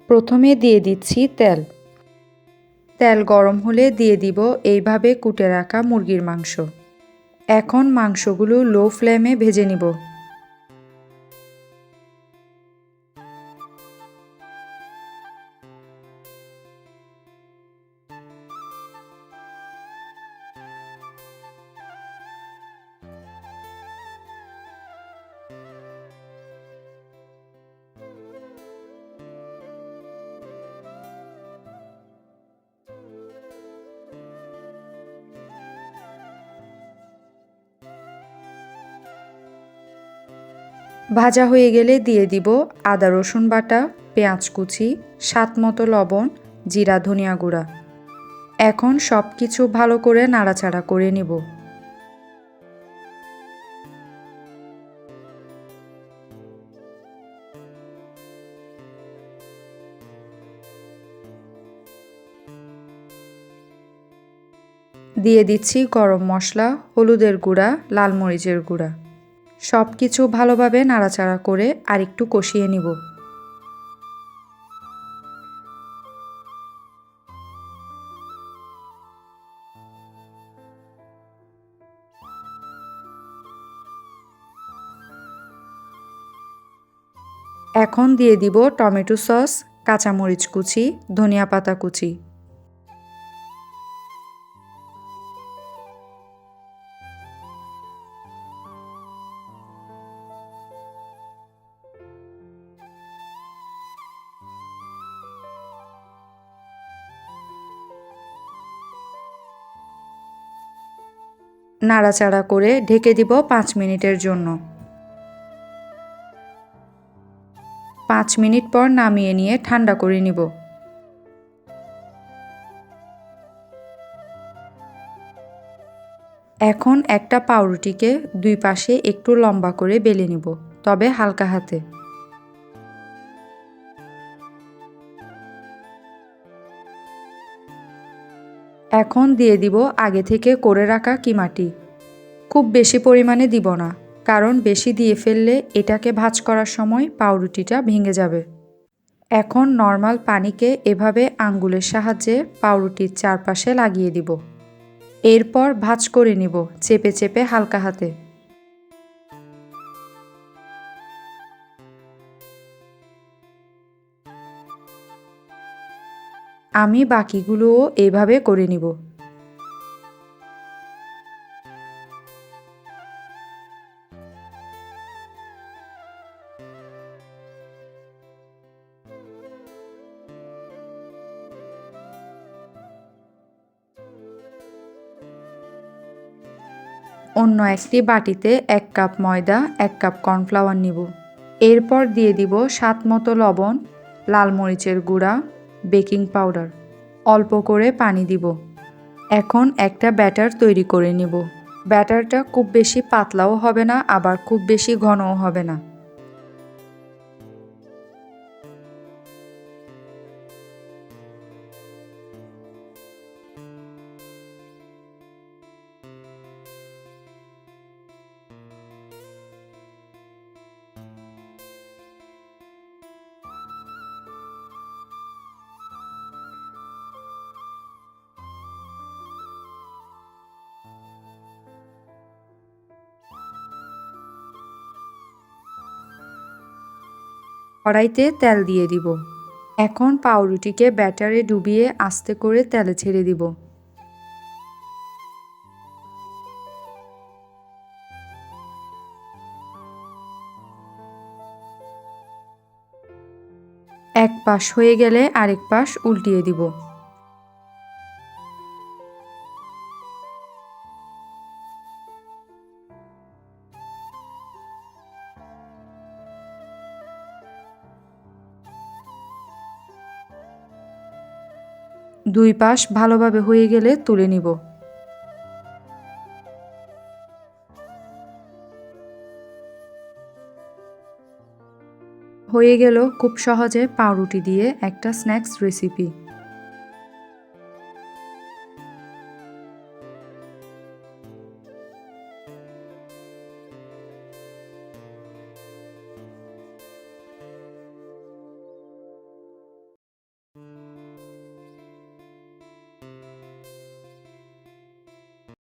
প্রথমে দিয়ে দিচ্ছি তেল। তেল গরম হলে দিয়ে দিব এইভাবে কুটে রাখা মুরগির মাংস। এখন মাংসগুলো লো ফ্লেমে ভেজে নিব। ভাজা হয়ে গেলে দিয়ে দিব আদা রসুন বাটা, পেঁয়াজ কুচি, স্বাদমতো লবণ, জিরা ধনিয়া গুঁড়া। এখন সব কিছু ভালো করে নাড়াচাড়া করে নিব। দিয়ে দিচ্ছি গরম মশলা, হলুদের গুঁড়া, লাল মরিচের গুঁড়া। সব কিছু ভালোভাবে নাড়াচাড়া করে আরেকটু কষিয়ে নিব। এখন দিয়ে দিব টমেটো সস, কাঁচামরিচ কুচি, ধনিয়া পাতা কুচি। নাড়াচাড়া করে ঢেকে দিব 5 মিনিটের জন্য। 5 মিনিট পর নামিয়ে নিয়ে ঠান্ডা করে নিব। এখন একটা পাউরুটিকে দুই পাশে একটু লম্বা করে বেলে নিব, তবে হালকা হাতে। এখন দিয়ে দিব আগে থেকে করে রাখা কিমাটি। খুব বেশি পরিমাণে দিব না, কারণ বেশি দিয়ে ফেললে এটাকে ভাঁজ করার সময় পাউরুটিটা ভেঙে যাবে। এখন নর্মাল পানিকে এভাবে আঙ্গুলের সাহায্যে পাউরুটির চারপাশে লাগিয়ে দিব। এরপর ভাঁজ করে নিব চেপে চেপে হালকা হাতে। আমি বাকিগুলোও এভাবে করে নিব। অন্য একটি বাটিতে 1 কাপ ময়দা, 1 কাপ কর্নফ্লাওয়ার নিব। এরপর দিয়ে দিব স্বাদমতো লবণ, লাল মরিচের গুঁড়া, বেকিং পাউডার। অল্প করে পানি দিব। এখন একটা ব্যাটার তৈরি করে নিব। ব্যাটারটা খুব বেশি পাতলাও হবে না, আবার খুব বেশি ঘনও হবে না। কড়াইতে তেল দিয়ে দিব। এখন পাউরুটিকে ব্যাটারে ডুবিয়ে আস্তে করে তেলে ছেড়ে দিব। এক পাশ হয়ে গেলে আরেক পাশ উল্টিয়ে দিব। দুই পাশ ভালোভাবে হয়ে গেলে তুলে নিব। হয়ে গেল খুব সহজে পাউরুটি দিয়ে একটা স্ন্যাক্স রেসিপি।